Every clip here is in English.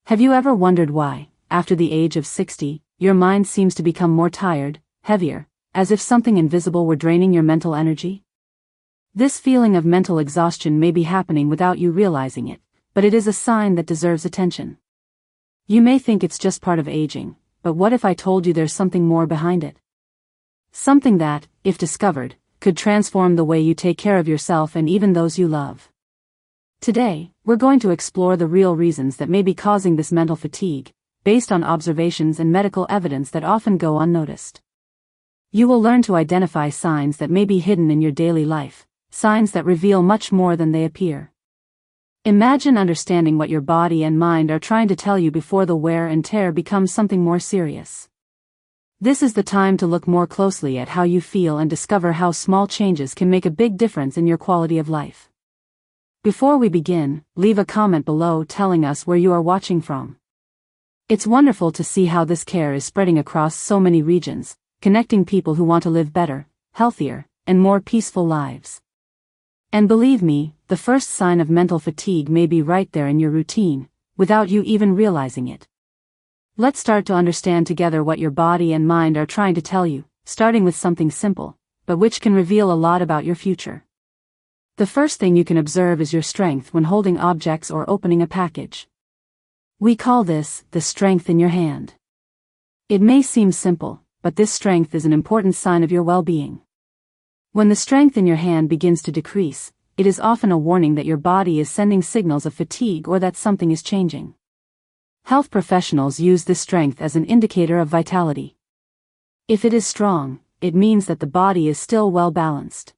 Have you ever wondered why, after the age of 60, your mind seems to become more tired, heavier, as if something invisible were draining your mental energy? This feeling of mental exhaustion may be happening without you realizing it, but it is a sign that deserves attention. You may think it's just part of aging, but what if I told you there's something more behind it? Something that, if discovered, could transform the way you take care of yourself and even those you love. Today, we're going to explore the real reasons that may be causing this mental fatigue, based on observations and medical evidence that often go unnoticed. You will learn to identify signs that may be hidden in your daily life, signs that reveal much more than they appear. Imagine understanding what your body and mind are trying to tell you before the wear and tear becomes something more serious. This is the time to look more closely at how you feel and discover how small changes can make a big difference in your quality of life. Before we begin, leave a comment below telling us where you are watching from. It's wonderful to see how this care is spreading across so many regions, connecting people who want to live better, healthier, and more peaceful lives. And believe me, the first sign of mental fatigue may be right there in your routine, without you even realizing it. Let's start to understand together what your body and mind are trying to tell you, starting with something simple, but which can reveal a lot about your future. The first thing you can observe is your strength when holding objects or opening a package. We call this the strength in your hand. It may seem simple, but this strength is an important sign of your well-being. When the strength in your hand begins to decrease, it is often a warning that your body is sending signals of fatigue or that something is changing. Health professionals use this strength as an indicator of vitality. If it is strong, it means that the body is still well balanced.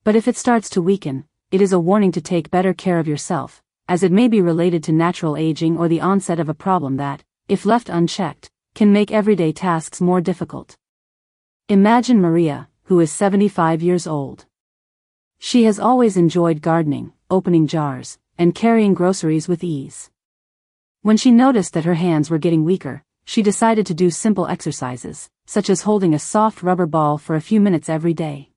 But if it starts to weaken, it is a warning to take better care of yourself, as it may be related to natural aging or the onset of a problem that, if left unchecked, can make everyday tasks more difficult. Imagine Maria, who is 75 years old. She has always enjoyed gardening, opening jars, and carrying groceries with ease. When she noticed that her hands were getting weaker, she decided to do simple exercises, such as holding a soft rubber ball for a few minutes every day.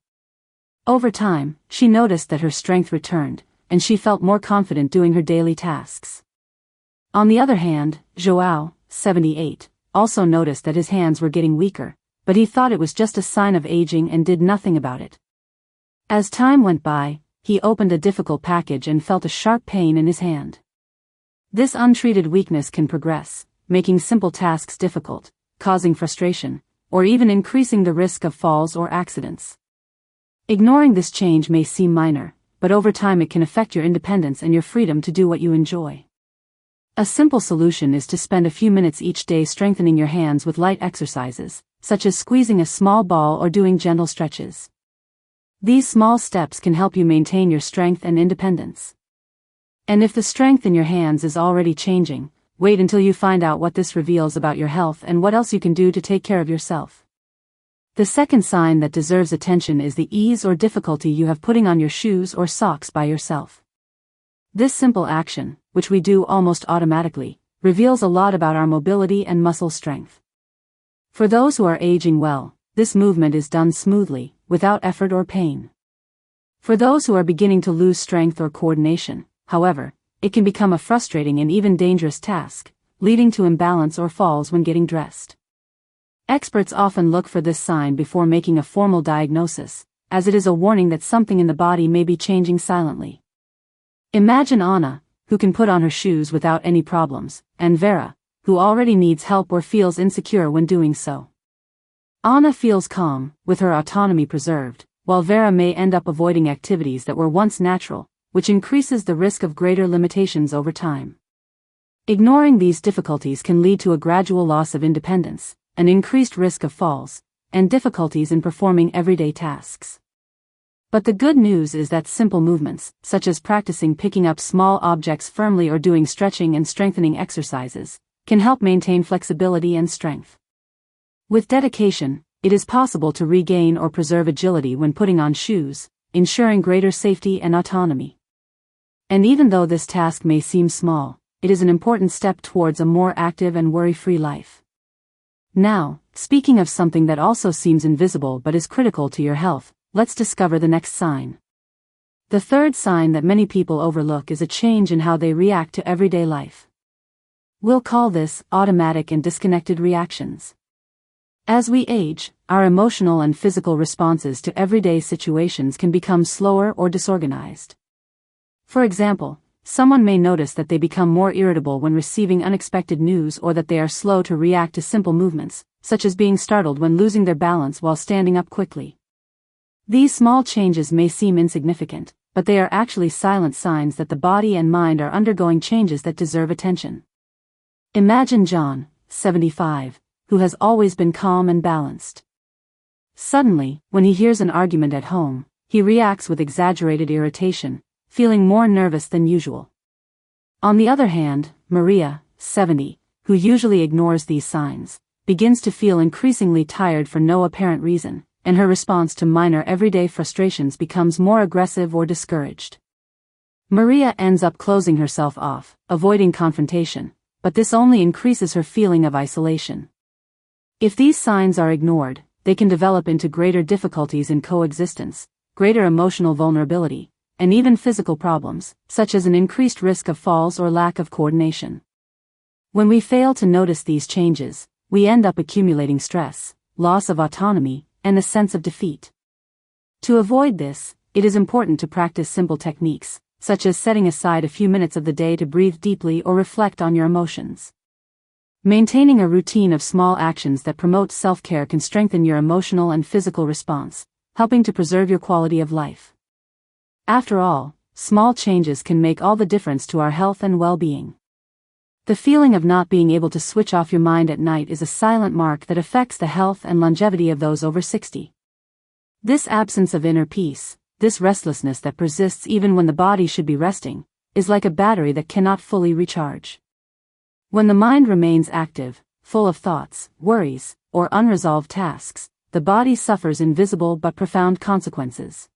Over time, she noticed that her strength returned, and she felt more confident doing her daily tasks. On the other hand, João, 78, also noticed that his hands were getting weaker, but he thought it was just a sign of aging and did nothing about it. As time went by, he opened a difficult package and felt a sharp pain in his hand. This untreated weakness can progress, making simple tasks difficult, causing frustration, or even increasing the risk of falls or accidents. Ignoring this change may seem minor, but over time it can affect your independence and your freedom to do what you enjoy. A simple solution is to spend a few minutes each day strengthening your hands with light exercises, such as squeezing a small ball or doing gentle stretches. These small steps can help you maintain your strength and independence. And if the strength in your hands is already changing, wait until you find out what this reveals about your health and what else you can do to take care of yourself. The second sign that deserves attention is the ease or difficulty you have putting on your shoes or socks by yourself. This simple action, which we do almost automatically, reveals a lot about our mobility and muscle strength. For those who are aging well, this movement is done smoothly, without effort or pain. For those who are beginning to lose strength or coordination, however, it can become a frustrating and even dangerous task, leading to imbalance or falls when getting dressed. Experts often look for this sign before making a formal diagnosis, as it is a warning that something in the body may be changing silently. Imagine Anna, who can put on her shoes without any problems, and Vera, who already needs help or feels insecure when doing so. Anna feels calm, with her autonomy preserved, while Vera may end up avoiding activities that were once natural, which increases the risk of greater limitations over time. Ignoring these difficulties can lead to a gradual loss of independence, an increased risk of falls, and difficulties in performing everyday tasks. But the good news is that simple movements, such as practicing picking up small objects firmly or doing stretching and strengthening exercises, can help maintain flexibility and strength. With dedication, it is possible to regain or preserve agility when putting on shoes, ensuring greater safety and autonomy. And even though this task may seem small, it is an important step towards a more active and worry-free life. Now, speaking of something that also seems invisible but is critical to your health, let's discover the next sign. The third sign that many people overlook is a change in how they react to everyday life. We'll call this automatic and disconnected reactions. As we age, our emotional and physical responses to everyday situations can become slower or disorganized. For example, someone may notice that they become more irritable when receiving unexpected news, or that they are slow to react to simple movements, such as being startled when losing their balance while standing up quickly. These small changes may seem insignificant, but they are actually silent signs that the body and mind are undergoing changes that deserve attention. Imagine John, 75, who has always been calm and balanced. Suddenly, when he hears an argument at home, he reacts with exaggerated irritation, feeling more nervous than usual. On the other hand, Maria, 70, who usually ignores these signs, begins to feel increasingly tired for no apparent reason, and her response to minor everyday frustrations becomes more aggressive or discouraged. Maria ends up closing herself off, avoiding confrontation, but this only increases her feeling of isolation. If these signs are ignored, they can develop into greater difficulties in coexistence, greater emotional vulnerability, and even physical problems, such as an increased risk of falls or lack of coordination. When we fail to notice these changes, we end up accumulating stress, loss of autonomy, and a sense of defeat. To avoid this, it is important to practice simple techniques, such as setting aside a few minutes of the day to breathe deeply or reflect on your emotions. Maintaining a routine of small actions that promote self-care can strengthen your emotional and physical response, helping to preserve your quality of life. After all, small changes can make all the difference to our health and well-being. The feeling of not being able to switch off your mind at night is a silent mark that affects the health and longevity of those over 60. This absence of inner peace, this restlessness that persists even when the body should be resting, is like a battery that cannot fully recharge. When the mind remains active, full of thoughts, worries, or unresolved tasks, the body suffers invisible but profound consequences.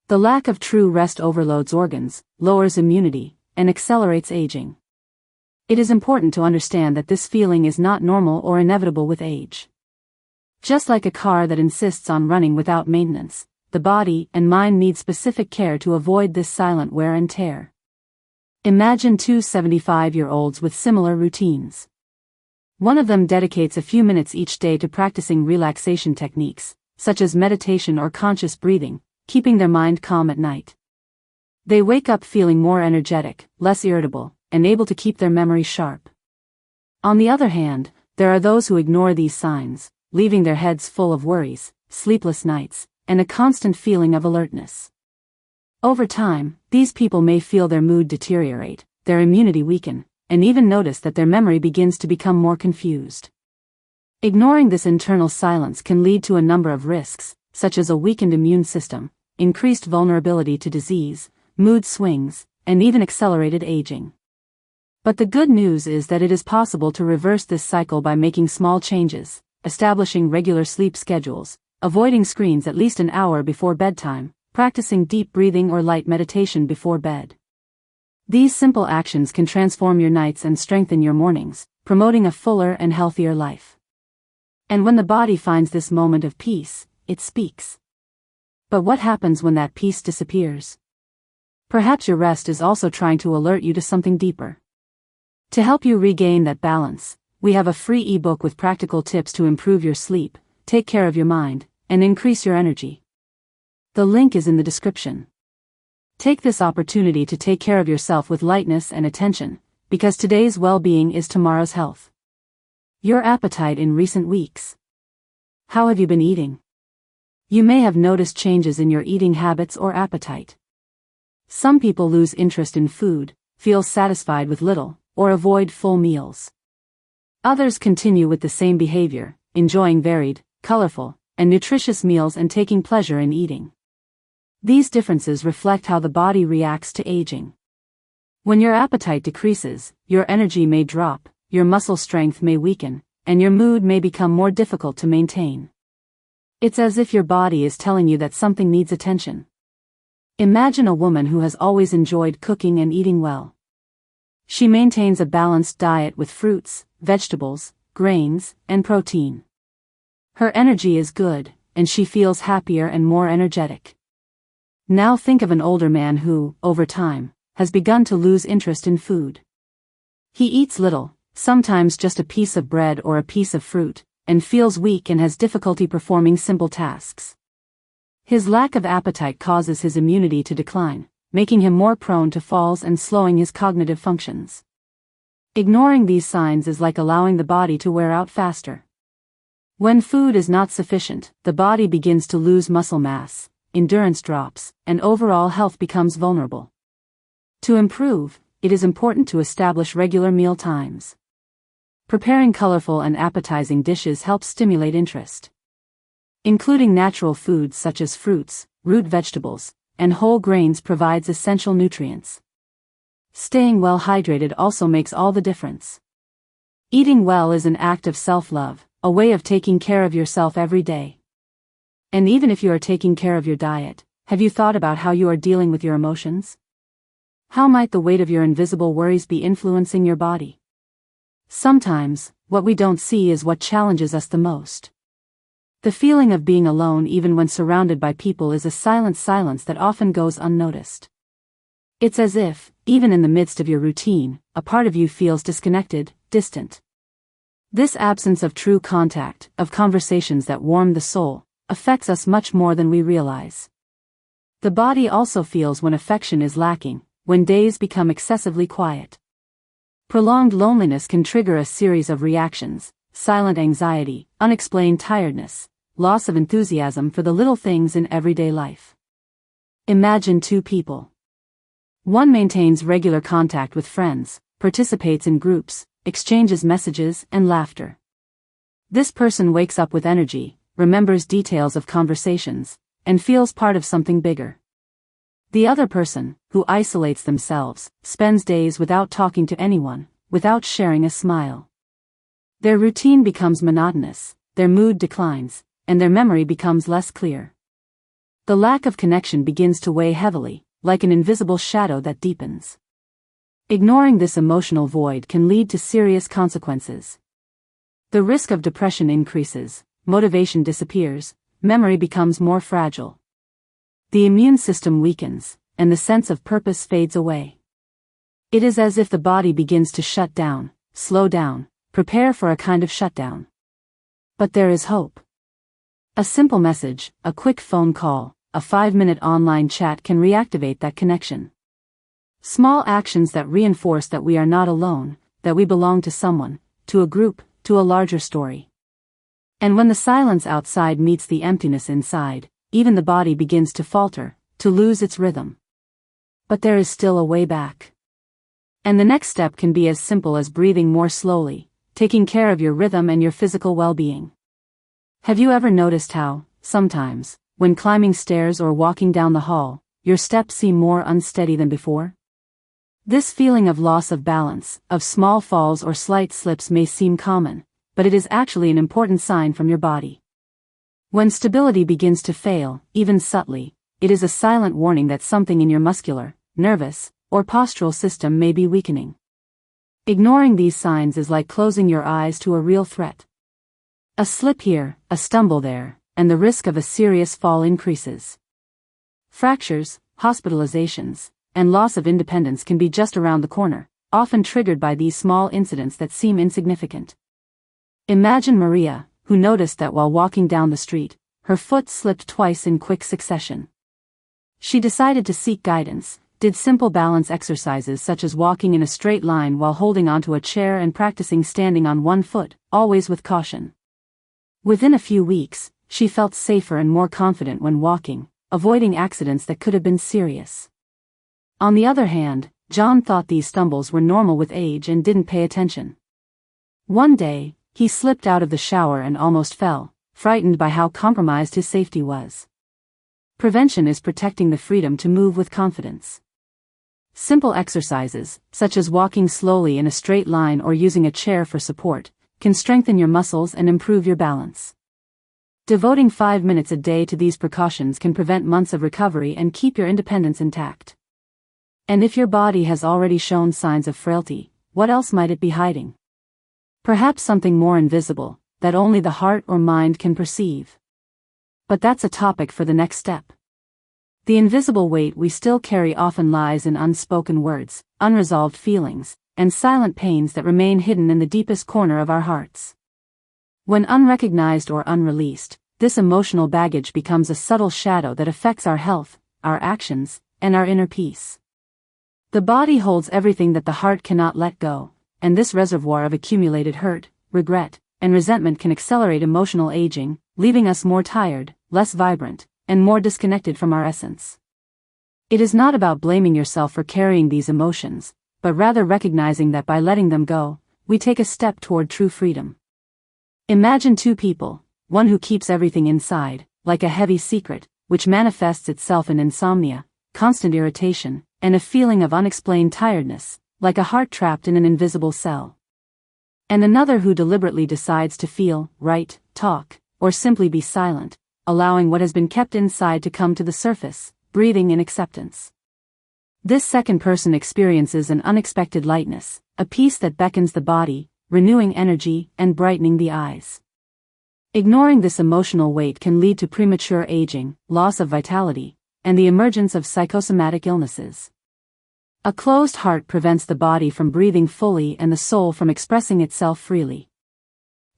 The lack of true rest overloads organs, lowers immunity, and accelerates aging. It is important to understand that this feeling is not normal or inevitable with age. Just like a car that insists on running without maintenance, the body and mind need specific care to avoid this silent wear and tear. Imagine two 75-year-olds with similar routines. One of them dedicates a few minutes each day to practicing relaxation techniques, such as meditation or conscious breathing, keeping their mind calm at night. They wake up feeling more energetic, less irritable, and able to keep their memory sharp. On the other hand, there are those who ignore these signs, leaving their heads full of worries, sleepless nights, and a constant feeling of alertness. Over time, these people may feel their mood deteriorate, their immunity weaken, and even notice that their memory begins to become more confused. Ignoring this internal silence can lead to a number of risks, such as a weakened immune system, increased vulnerability to disease, mood swings, and even accelerated aging. But the good news is that it is possible to reverse this cycle by making small changes, establishing regular sleep schedules, avoiding screens at least an hour before bedtime, practicing deep breathing or light meditation before bed. These simple actions can transform your nights and strengthen your mornings, promoting a fuller and healthier life. And when the body finds this moment of peace, it speaks. But what happens when that peace disappears? Perhaps your rest is also trying to alert you to something deeper. To help you regain that balance, we have a free ebook with practical tips to improve your sleep, take care of your mind, and increase your energy. The link is in the description. Take this opportunity to take care of yourself with lightness and attention, because today's well-being is tomorrow's health. Your appetite in recent weeks. How have you been eating? You may have noticed changes in your eating habits or appetite. Some people lose interest in food, feel satisfied with little, or avoid full meals. Others continue with the same behavior, enjoying varied, colorful, and nutritious meals and taking pleasure in eating. These differences reflect how the body reacts to aging. When your appetite decreases, your energy may drop, your muscle strength may weaken, and your mood may become more difficult to maintain. It's as if your body is telling you that something needs attention. Imagine a woman who has always enjoyed cooking and eating well. She maintains a balanced diet with fruits, vegetables, grains, and protein. Her energy is good, and she feels happier and more energetic. Now think of an older man who, over time, has begun to lose interest in food. He eats little, sometimes just a piece of bread or a piece of fruit, and feels weak and has difficulty performing simple tasks. His lack of appetite causes his immunity to decline, making him more prone to falls and slowing his cognitive functions. Ignoring these signs is like allowing the body to wear out faster. When food is not sufficient, the body begins to lose muscle mass, endurance drops, and overall health becomes vulnerable. To improve, it is important to establish regular meal times. Preparing colorful and appetizing dishes helps stimulate interest. Including natural foods such as fruits, root vegetables, and whole grains provides essential nutrients. Staying well hydrated also makes all the difference. Eating well is an act of self-love, a way of taking care of yourself every day. And even if you are taking care of your diet, have you thought about how you are dealing with your emotions? How might the weight of your invisible worries be influencing your body? Sometimes, what we don't see is what challenges us the most. The feeling of being alone even when surrounded by people is a silent silence that often goes unnoticed. It's as if, even in the midst of your routine, a part of you feels disconnected, distant. This absence of true contact, of conversations that warm the soul, affects us much more than we realize. The body also feels when affection is lacking, when days become excessively quiet. Prolonged loneliness can trigger a series of reactions: silent anxiety, unexplained tiredness, loss of enthusiasm for the little things in everyday life. Imagine two people. One maintains regular contact with friends, participates in groups, exchanges messages and laughter. This person wakes up with energy, remembers details of conversations, and feels part of something bigger. The other person, who isolates themselves, spends days without talking to anyone, without sharing a smile. Their routine becomes monotonous, their mood declines, and their memory becomes less clear. The lack of connection begins to weigh heavily, like an invisible shadow that deepens. Ignoring this emotional void can lead to serious consequences. The risk of depression increases, motivation disappears, memory becomes more fragile. The immune system weakens, and the sense of purpose fades away. It is as if the body begins to shut down, slow down, prepare for a kind of shutdown. But there is hope. A simple message, a quick phone call, a 5-minute online chat can reactivate that connection. Small actions that reinforce that we are not alone, that we belong to someone, to a group, to a larger story. And when the silence outside meets the emptiness inside, even the body begins to falter, to lose its rhythm. But there is still a way back. And the next step can be as simple as breathing more slowly, taking care of your rhythm and your physical well-being. Have you ever noticed how, sometimes, when climbing stairs or walking down the hall, your steps seem more unsteady than before? This feeling of loss of balance, of small falls or slight slips may seem common, but it is actually an important sign from your body. When stability begins to fail, even subtly, it is a silent warning that something in your muscular, nervous, or postural system may be weakening. Ignoring these signs is like closing your eyes to a real threat. A slip here, a stumble there, and the risk of a serious fall increases. Fractures, hospitalizations, and loss of independence can be just around the corner, often triggered by these small incidents that seem insignificant. Imagine Maria, who noticed that while walking down the street, her foot slipped twice in quick succession. She decided to seek guidance, did simple balance exercises such as walking in a straight line while holding onto a chair and practicing standing on one foot, always with caution. Within a few weeks, she felt safer and more confident when walking, avoiding accidents that could have been serious. On the other hand, John thought these stumbles were normal with age and didn't pay attention. One day, he slipped out of the shower and almost fell, frightened by how compromised his safety was. Prevention is protecting the freedom to move with confidence. Simple exercises, such as walking slowly in a straight line or using a chair for support, can strengthen your muscles and improve your balance. Devoting 5 minutes a day to these precautions can prevent months of recovery and keep your independence intact. And if your body has already shown signs of frailty, what else might it be hiding? Perhaps something more invisible, that only the heart or mind can perceive. But that's a topic for the next step. The invisible weight we still carry often lies in unspoken words, unresolved feelings, and silent pains that remain hidden in the deepest corner of our hearts. When unrecognized or unreleased, this emotional baggage becomes a subtle shadow that affects our health, our actions, and our inner peace. The body holds everything that the heart cannot let go, and this reservoir of accumulated hurt, regret, and resentment can accelerate emotional aging, leaving us more tired, less vibrant, and more disconnected from our essence. It is not about blaming yourself for carrying these emotions, but rather recognizing that by letting them go, we take a step toward true freedom. Imagine two people, one who keeps everything inside, like a heavy secret, which manifests itself in insomnia, constant irritation, and a feeling of unexplained tiredness, like a heart trapped in an invisible cell. And another who deliberately decides to feel, write, talk, or simply be silent, allowing what has been kept inside to come to the surface, breathing in acceptance. This second person experiences an unexpected lightness, a peace that beckons the body, renewing energy and brightening the eyes. Ignoring this emotional weight can lead to premature aging, loss of vitality, and the emergence of psychosomatic illnesses. A closed heart prevents the body from breathing fully and the soul from expressing itself freely.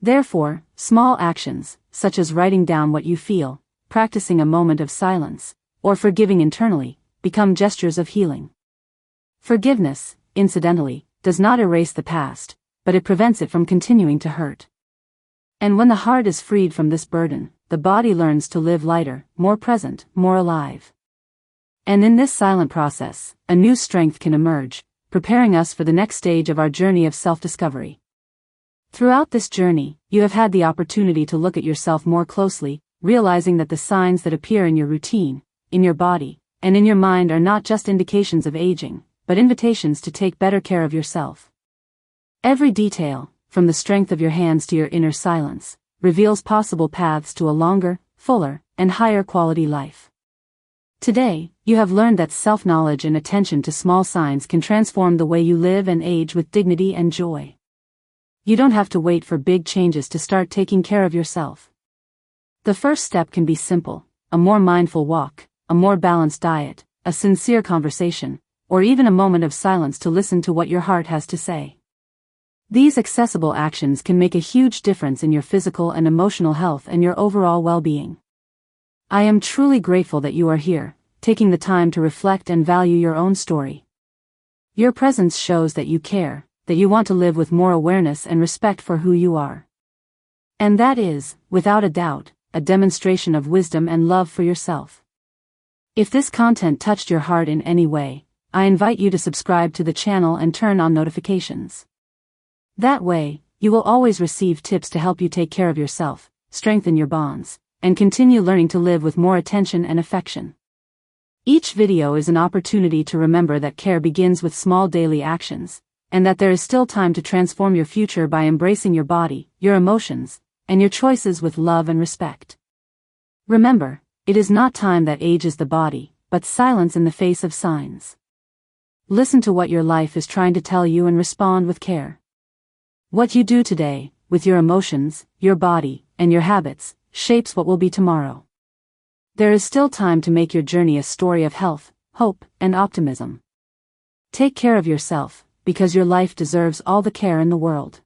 Therefore, small actions, such as writing down what you feel, practicing a moment of silence, or forgiving internally, become gestures of healing. Forgiveness, incidentally, does not erase the past, but it prevents it from continuing to hurt. And when the heart is freed from this burden, the body learns to live lighter, more present, more alive. And in this silent process, a new strength can emerge, preparing us for the next stage of our journey of self-discovery. Throughout this journey, you have had the opportunity to look at yourself more closely, realizing that the signs that appear in your routine, in your body, and in your mind are not just indications of aging, but invitations to take better care of yourself. Every detail, from the strength of your hands to your inner silence, reveals possible paths to a longer, fuller, and higher quality life. Today, you have learned that self-knowledge and attention to small signs can transform the way you live and age with dignity and joy. You don't have to wait for big changes to start taking care of yourself. The first step can be simple: a more mindful walk, a more balanced diet, a sincere conversation, or even a moment of silence to listen to what your heart has to say. These accessible actions can make a huge difference in your physical and emotional health and your overall well-being. I am truly grateful that you are here, taking the time to reflect and value your own story. Your presence shows that you care, that you want to live with more awareness and respect for who you are. And that is, without a doubt, a demonstration of wisdom and love for yourself. If this content touched your heart in any way, I invite you to subscribe to the channel and turn on notifications. That way, you will always receive tips to help you take care of yourself, strengthen your bonds, and continue learning to live with more attention and affection. Each video is an opportunity to remember that care begins with small daily actions, and that there is still time to transform your future by embracing your body, your emotions, and your choices with love and respect. Remember, it is not time that ages the body, but silence in the face of signs. Listen to what your life is trying to tell you and respond with care. What you do today, with your emotions, your body, and your habits, shapes what will be tomorrow. There is still time to make your journey a story of health, hope, and optimism. Take care of yourself, because your life deserves all the care in the world.